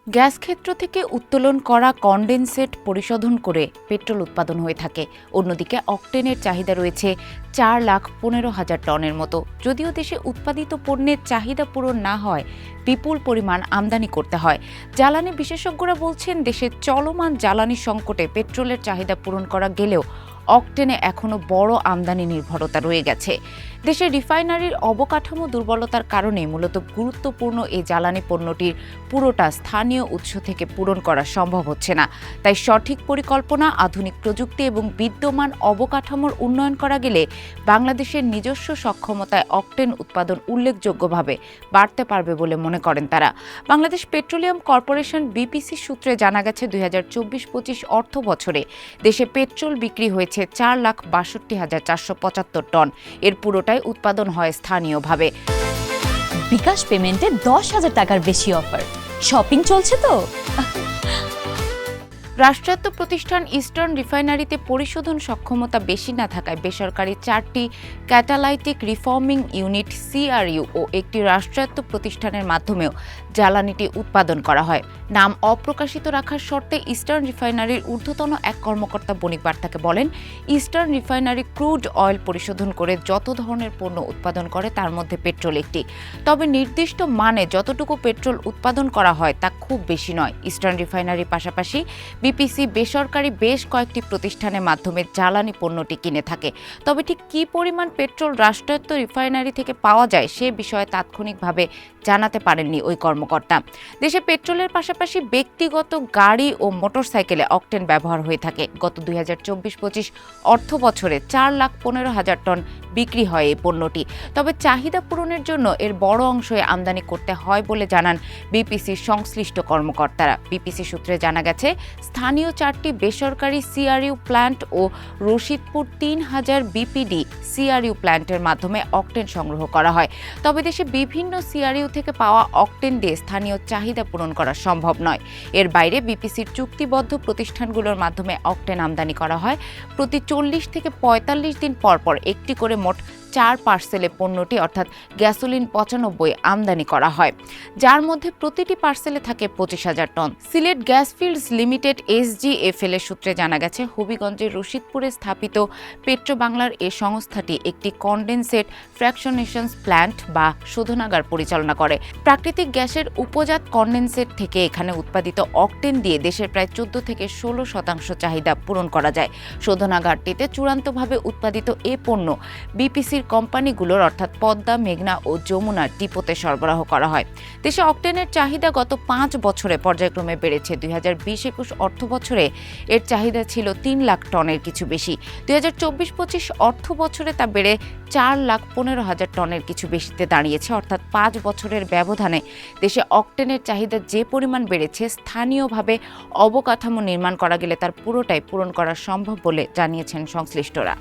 Gas ক্ষেত্র থেকে উত্তোলন করা কনডেনসেট পরিশোধন করে পেট্রোল উৎপাদন হয়ে থাকে। অন্যদিকে অকটেনের চাহিদা রয়েছে 4,15,000 টনের মতো। যদিও দেশে উৎপাদিত পণ্যের চাহিদা পূরণ না হয়, বিপুল পরিমাণ আমদানি করতে হয়। জ্বালানি বিশেষজ্ঞরা বলছেন, দেশের চলমান জ্বালানি সংকটে পেট্রোলের চাহিদা পূরণ করা গেলেও অকটেনে এখনও বড় আমদানি নির্ভরতা রয়ে গেছে। দেশের রিফাইনারির অবকাঠামো দুর্বলতার কারণে মূলত গুরুত্বপূর্ণ এই জ্বালানি পণ্যটির পুরোটা স্থানীয় উৎস থেকে পূরণ করা সম্ভব হচ্ছে না। তাই সঠিক পরিকল্পনা, আধুনিক প্রযুক্তি এবং বিদ্যমান অবকাঠামোর উন্নয়ন করা গেলে বাংলাদেশের নিজস্ব সক্ষমতায় অকটেন উৎপাদন উল্লেখযোগ্যভাবে বাড়তে পারবে বলে মনে করেন তারা। বাংলাদেশ পেট্রোলিয়াম কর্পোরেশন বিপিসি সূত্রে জানা গেছে, 2024-25 অর্থ বছরে দেশে পেট্রোল বিক্রি হয়েছে 4,62,475 টন। এর পুরোটাই উৎপাদন হয় স্থানীয়ভাবে। বিকাশ পেমেন্টে 10,000 টাকার বেশি অফার। শপিং চলছে তো। রাষ্ট্রায়ত্ত প্রতিষ্ঠান ইস্টার্ন রিফাইনারিতে পরিশোধন সক্ষমতা বেশি না থাকায় বেসরকারি 4টি ক্যাটালাইটিক রিফর্মিং ইউনিট সিআরইউ ও একটি রাষ্ট্রায়ত্ত প্রতিষ্ঠানের মাধ্যমেও জ্বালানিটি উৎপাদন করা হয়। নাম অপ্রকাশিত রাখার শর্তে ইস্টার্ন রিফাইনারির ঊর্ধ্বতন এক কর্মকর্তা বণিক বার্তাকে বলেন, ইস্টার্ন রিফাইনারি ক্রুড অয়েল পরিশোধন করে যত ধরনের পণ্য উৎপাদন করে তার মধ্যে পেট্রোল একটি। তবে নির্দিষ্ট মানে যতটুকু পেট্রোল উৎপাদন করা হয় তা খুব বেশি নয়। ইস্টার্ন রিফাইনারির পাশাপাশি বিপিসি বেসরকারি বেশ কয়েকটি প্রতিষ্ঠানের মাধ্যমে জ্বালানি পণ্যটি কিনে থাকে। তবে ঠিক কী পরিমাণ পেট্রোল রাষ্ট্রায়ত্ত রিফাইনারি থেকে পাওয়া যায় সে বিষয়ে তাৎক্ষণিকভাবে জানাতে পারেননি ওই কর্মকর্তা। দেশে পেট্রোলের পাশাপাশি ব্যক্তিগত গাড়ি ও মোটরসাইকেলে অকটেন ব্যবহার হয়ে থাকে। গত 2024-25 অর্থ বছরে 4,15,000 টন বিক্রি হয় এই পণ্যটি। তবে চাহিদা পূরণের জন্য এর বড় অংশই আমদানি করতে হয় বলে জানান বিপিসির সংশ্লিষ্ট কর্মকর্তারা। বিপিসি সূত্রে জানা গেছে, স্থানীয় 4টি বেসরকারি সিআরইউ প্ল্যান্ট ও রশিদপুর 3,000 বিপিডি সিআরইউ প্ল্যান্টের মাধ্যমে অকটেন সংগ্রহ করা হয়। তবে দেশে বিভিন্ন সিআরইউ থেকে পাওয়া অকটেন দিয়ে স্থানীয় চাহিদা পূরণ করা সম্ভব নয়। এর বাইরে বিপিসির চুক্তিবদ্ধ প্রতিষ্ঠানগুলোর মাধ্যমে অকটেন আমদানি করা হয়। প্রতি 40 থেকে 45 দিন পর পর একটি করে মোট 4 পার্সেলে পণ্যটি অর্থাৎ গ্যাসোলিন 95 আমদানি করা হয়, যার মধ্যে প্রতিটি পার্সেলে থাকে 25,000 ton. Sylhet gas fields limited SGFL এর সূত্রে জানা গেছে, হবিগঞ্জের রশিদপুরে স্থাপিত পেট্রোবাংলার এ সংস্থাটি একটি কনডেনসেট ফ্র্যাকশনেশন প্ল্যান্ট বা শোধনাগার পরিচালনা করে। প্রাকৃতিক গ্যাসের উপজাত কনডেনসেট থেকে এখানে উৎপাদিত অকটেন দিয়ে দেশের প্রায় 14 থেকে 16% চাহিদা পূরণ করা যায়। শোধনাগারটিতে চূড়ান্তভাবে উৎপাদিত এ পণ্য বিপিসির কোম্পানিগুলোর অর্থাৎ পদ্মা, মেঘনা ও যমুনার ডিপোতে সরবরাহ করা হয়। দেশে অকটেনের চাহিদা গত 5 বছরে পর্যায়ক্রমে বেড়েছে। 2020-21 অর্থ বছরে এর চাহিদা ছিল 3 লাখ টনের কিছু বেশি। 2024-25 অর্থ বছরে তা বেড়ে 4,15,000 টনের কিছু বেশিতে দাঁড়িয়েছে। অর্থাৎ 5 বছরের ব্যবধানে দেশে অকটেনের চাহিদা যে পরিমাণ বেড়েছে, স্থানীয়ভাবে অবকাঠামো নির্মাণ করা গেলে তার পুরোটাই পূরণ করা সম্ভব বলে জানিয়েছেন সংশ্লিষ্টরা।